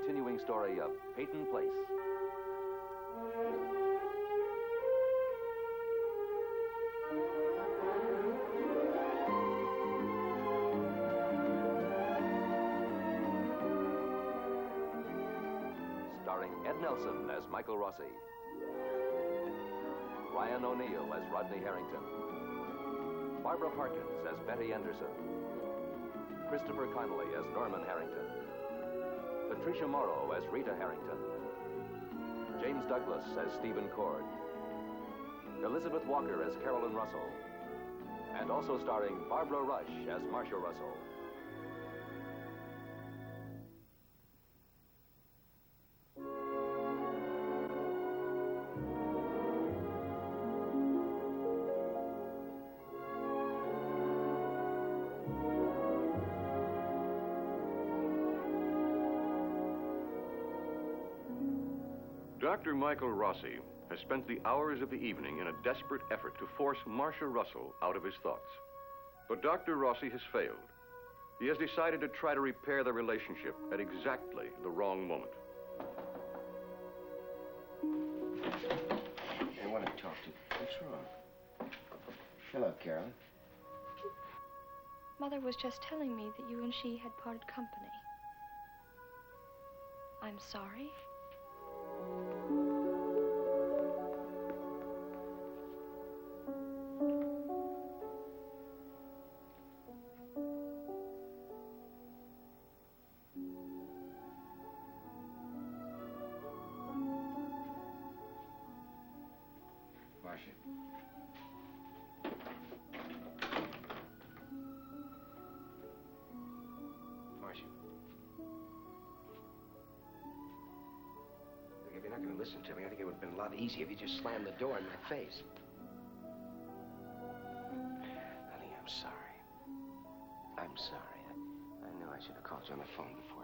continuing story of Peyton Place. Starring Ed Nelson as Michael Rossi, Ryan O'Neal as Rodney Harrington, Barbara Parkins as Betty Anderson, Christopher Connolly as Norman Harrington, Patricia Morrow as Rita Harrington, James Douglas as Stephen Cord, Elizabeth Walker as Carolyn Russell, and also starring Barbara Rush as Marsha Russell. Dr. Michael Rossi has spent the hours of the evening in a desperate effort to force Marsha Russell out of his thoughts. But Dr. Rossi has failed. He has decided to try to repair the relationship at exactly the wrong moment. I want to talk to you. What's wrong? Hello, Carolyn. Mother was just telling me that you and she had parted company. I'm sorry. Marsha. Marsha. Look, if you're not going to listen to me, I think it would have been a lot easier if you just slammed the door in my face. Honey, I'm sorry. I'm sorry. I knew I should have called you on the phone before.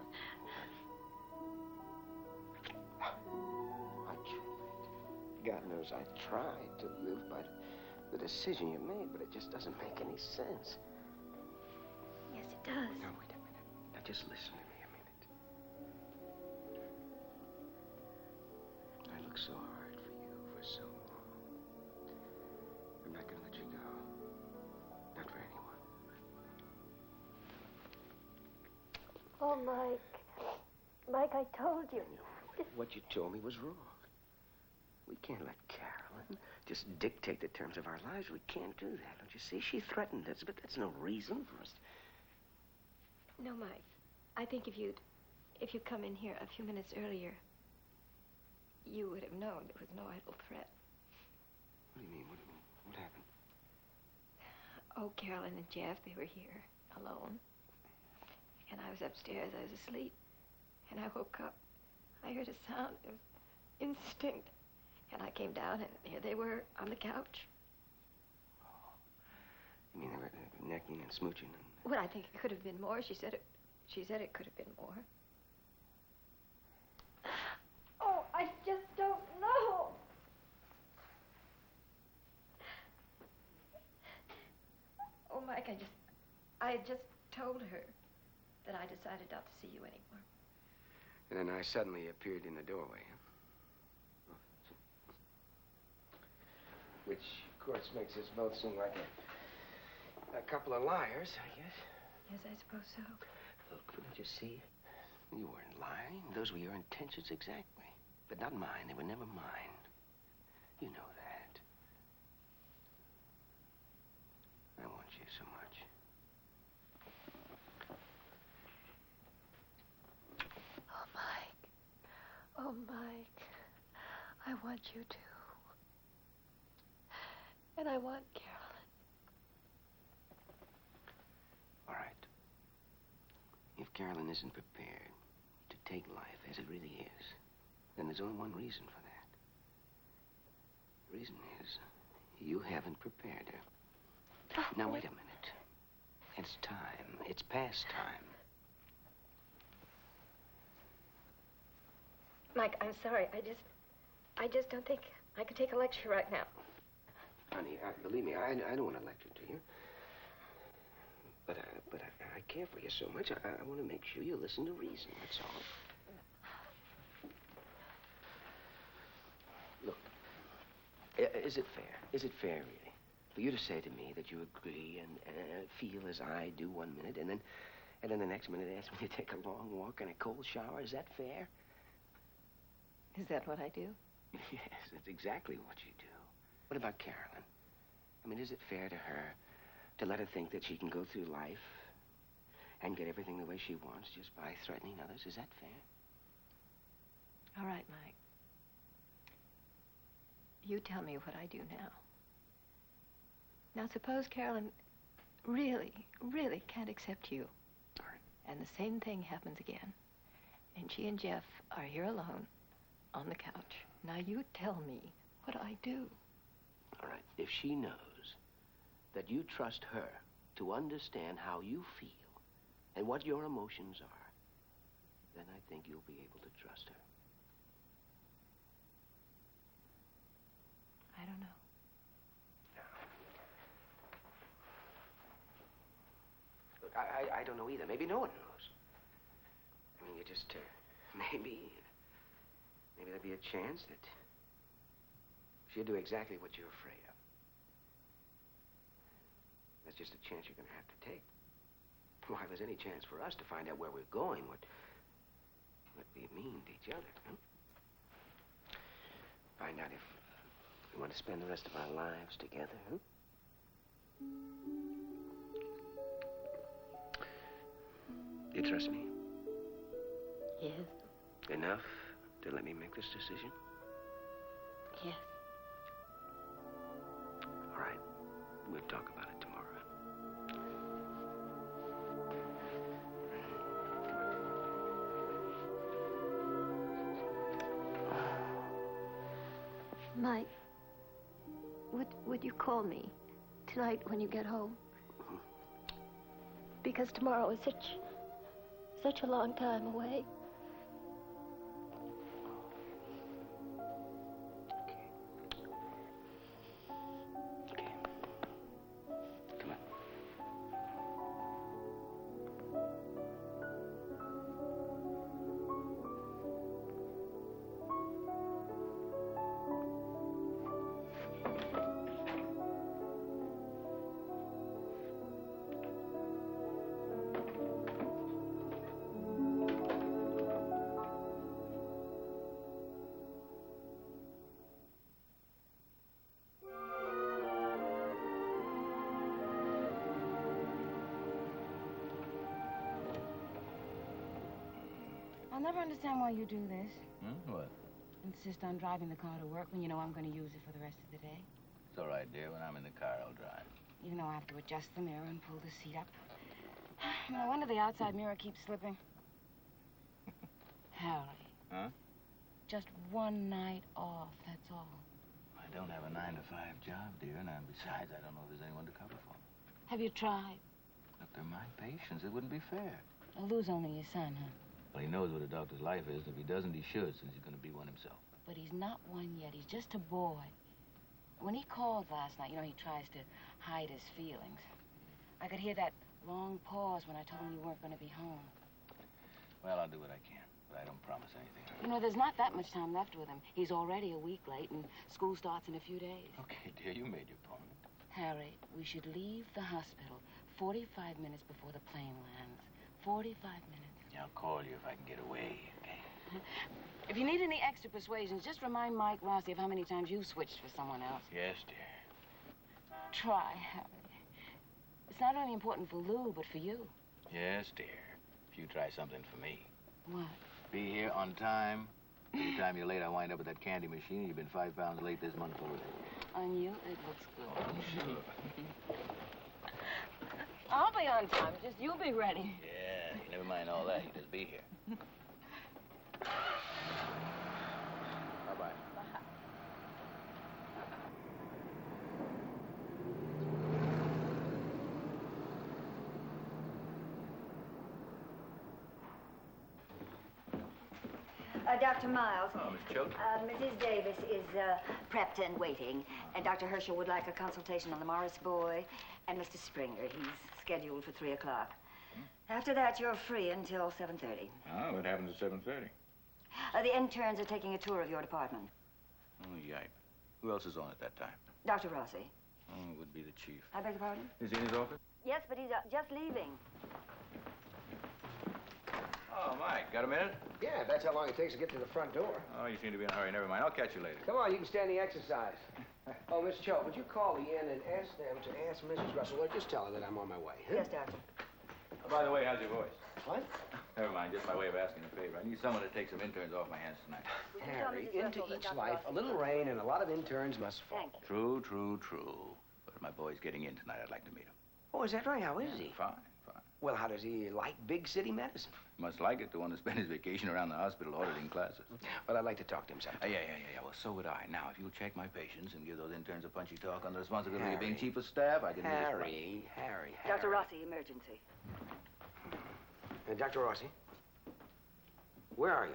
God knows I tried to live by the decision you made, but it just doesn't make any sense. Yes, it does. Now, wait a minute. Now, just listen to me a minute. I looked so hard for you for so long. I'm not going to let you go. Not for anyone. Oh, Mike. Mike, I told you. What you told me was wrong. We can't let Carolyn just dictate the terms of our lives. We can't do that. Don't you see? She threatened us, but that's no reason for us. No, Mike. I think if you'd come in here a few minutes earlier, you would have known it was no idle threat. What do you mean? What happened? Oh, Carolyn and Jeff, they were here alone. And I was upstairs. I was asleep. And I woke up. I heard a sound. It was instinct. And I came down, and here they were on the couch. Oh. You mean they were necking and smooching? Well, I think it could have been more. She said it could have been more. Oh, I just don't know. Oh, Mike, I had just told her that I decided not to see you anymore. And then I suddenly appeared in the doorway. Which, of course, makes us both seem like a couple of liars, I guess. Yes, I suppose so. Look, don't you see? You weren't lying. Those were your intentions exactly. But not mine. They were never mine. You know that. I want you so much. Oh, Mike. Oh, Mike. I want you too. And I want Carolyn. All right. If Carolyn isn't prepared to take life as it really is, then there's only one reason for that. The reason is you haven't prepared her. Oh, Now, wait a minute. It's time. It's past time. Mike, I'm sorry. I just don't think I could take a lecture right now. Honey, believe me, I don't want to lecture to you. But I care for you so much. I want to make sure you listen to reason, that's all. Is it fair? Is it fair, really, for you to say to me that you agree and feel as I do one minute, and then the next minute ask me to take a long walk and a cold shower? Is that fair? Is that what I do? Yes, that's exactly what you do. What about Carolyn? I mean, is it fair to her to let her think that she can go through life and get everything the way she wants just by threatening others? Is that fair? All right, Mike. You tell me what I do now. Now, suppose Carolyn really, really can't accept you. All right. And the same thing happens again. And she and Jeff are here alone on the couch. Now, you tell me what I do. All right. If she knows that you trust her to understand how you feel and what your emotions are, then I think you'll be able to trust her. I don't know. Look, I don't know either. Maybe no one knows. I mean, you just, maybe there'd be a chance that she'll do exactly what you're afraid of. That's just a chance you're going to have to take. Why, if there's any chance for us to find out where we're going, what we mean to each other, huh? Find out if we want to spend the rest of our lives together, huh? You trust me? Yes. Enough to let me make this decision? Yes. All right. We'll talk about it tomorrow. Mike, would you call me tonight when you get home? Because tomorrow is such a long time away. Okay. Come on. I'll never understand why you do this. What? Insist on driving the car to work when you know I'm going to use it for the rest of the day. It's all right, dear. When I'm in the car, I'll drive. You know I have to adjust the mirror and pull the seat up. No wonder the outside mirror keeps slipping. Harry. Huh? Just one night off, that's all. I don't have a 9-to-5 job, dear, and besides, I don't know if there's anyone to cover for me. Have you tried? Look, they're my patients. It wouldn't be fair. Lou's only your son, huh? Well, he knows what a doctor's life is. If he doesn't, he should, since he's going to be one himself. But he's not one yet. He's just a boy. When he called last night, you know, he tries to hide his feelings. I could hear that long pause when I told him you weren't going to be home. Well, I'll do what I can, but I don't promise anything. You know, there's not that much time left with him. He's already a week late, and school starts in a few days. Okay, dear, you made your point. Harry, we should leave the hospital 45 minutes before the plane lands. 45 minutes. I'll call you if I can get away, okay? If you need any extra persuasions, just remind Mike Rossi of how many times you switched for someone else. Yes, dear. Try, Harry. It's not only important for Lou, but for you. Yes, dear. If you try something for me. What? Be here on time. Every time you're late, I wind up at that candy machine. You've been 5 pounds late this month already. On you, it looks good. Sure. I'll be on time. Just you be ready. Yeah, never mind all that. You just be here. Bye-bye. Dr. Miles. Oh, Miss Choate. Mrs. Davis is prepped and waiting. And Dr. Herschel would like a consultation on the Morris boy and Mr. Springer. He's scheduled for 3 o'clock. After that, you're free until 7:30. Oh, what happens at 7:30? The interns are taking a tour of your department. Oh, yipe. Who else is on at that time? Dr. Rossi. Oh, it would be the chief. I beg your pardon? Is he in his office? Yes, but he's just leaving. Oh, Mike, got a minute? Yeah, that's how long it takes to get to the front door. Oh, you seem to be in a hurry. Never mind. I'll catch you later. Come on, you can stand the exercise. Oh, Miss Cho, would you call the inn and ask them to ask Mrs. Russell, or just tell her that I'm on my way? Huh? Yes, Doctor. Oh, by the way, how's your voice? What? Never mind. Just my way of asking a favor. I need someone to take some interns off my hands tonight. Harry, into each life, a little rain and a lot of interns must fall. Thank you. True, true, true. But if my boy's getting in tonight, I'd like to meet him. Oh, is that right? How is he? Fine, fine. Well, how does he like big city medicine? Must like it to want to spend his vacation around the hospital auditing classes. Well, I'd like to talk to him sometime. Yeah. Well, so would I. Now, if you'll check my patients and give those interns a punchy talk on the responsibility of being Harry. chief of staff, I can... Harry. Dr. Rossi, emergency. Dr. Rossi? Where are you?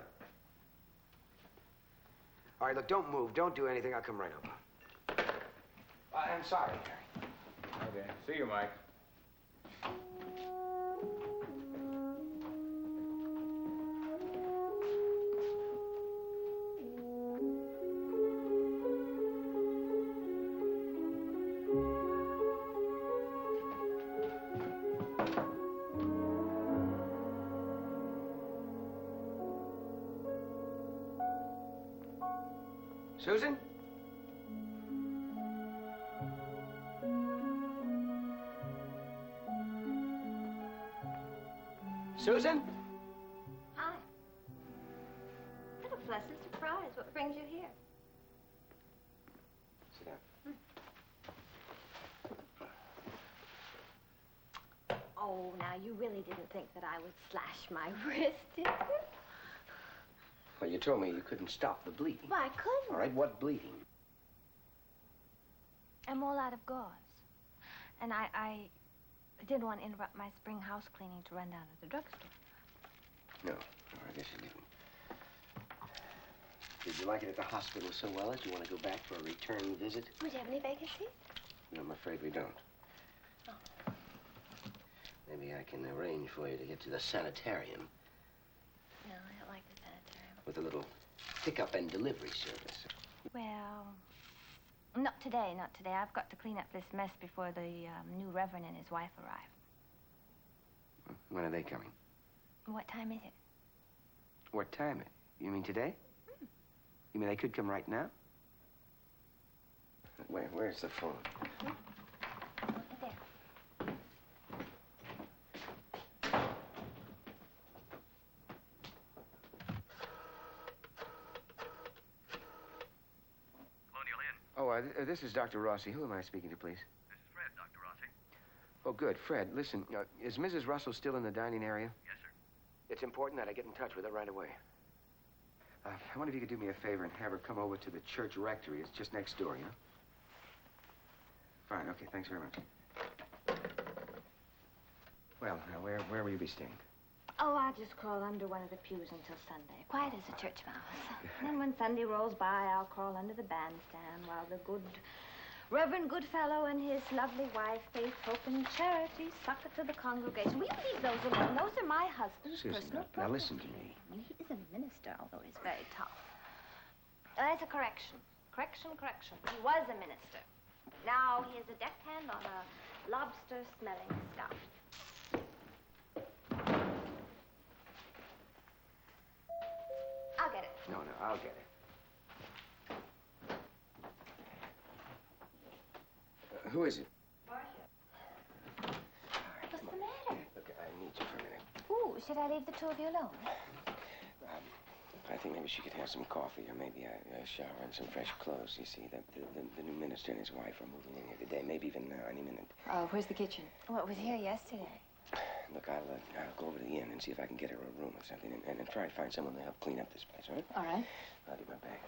All right, look, don't move. Don't do anything. I'll come right over. I'm sorry, Harry. Okay. See you, Mike. Susan? Susan? Hi. What a pleasant surprise. What brings you here? Sit down. Oh, now, you really didn't think that I would slash my wrist, did you? Well, you told me you couldn't stop the bleeding. Well, I couldn't. All right, what bleeding? I'm all out of gauze. And I didn't want to interrupt my spring house cleaning to run down to the drugstore. No, I guess you didn't. Did you like it at the hospital so well as you want to go back for a return visit? Would you have any vacancies? No, I'm afraid we don't. Oh. Maybe I can arrange for you to get to the sanitarium No, I don't like the sanitarium. with a little pickup and delivery service. Well, not today, not today. I've got to clean up this mess before the new reverend and his wife arrive. When are they coming? What time is it? What time? You mean today? You mean they could come right now? Where's the phone? There. Oh, this is Dr. Rossi. Who am I speaking to, please? This is Fred, Dr. Rossi. Oh, good. Fred, listen, is Mrs. Russell still in the dining area? Yes, sir. It's important that I get in touch with her right away. I wonder if you could do me a favor and have her come over to the church rectory. It's just next door, you know? Fine, okay, thanks very much. Well, now, where will you be staying? Oh, I'll just crawl under one of the pews until Sunday. Quiet as a church mouse. And then when Sunday rolls by, I'll crawl under the bandstand while the good Reverend Goodfellow and his lovely wife, Faith, Hope, and Charity, succor to the congregation. Will you leave those alone? Those are my husband's Susan, personal now property. listen to me. I mean, he is a minister, although he's very tough. That's a correction. Correction. He was a minister. Now he is a deckhand on a lobster-smelling scow. I'll get it. No, I'll get it. Who is it? Marsha. What's the matter? Look, I need you for a minute. Ooh, should I leave the two of you alone? I think maybe she could have some coffee or maybe a shower and some fresh clothes. You see, the new minister and his wife are moving in here today, maybe even now, any minute. Oh, where's the kitchen? Well, it was here yesterday. Look, I'll go over to the inn and see if I can get her a room or something and try to find someone to help clean up this place, all right? All right. I'll get my bag.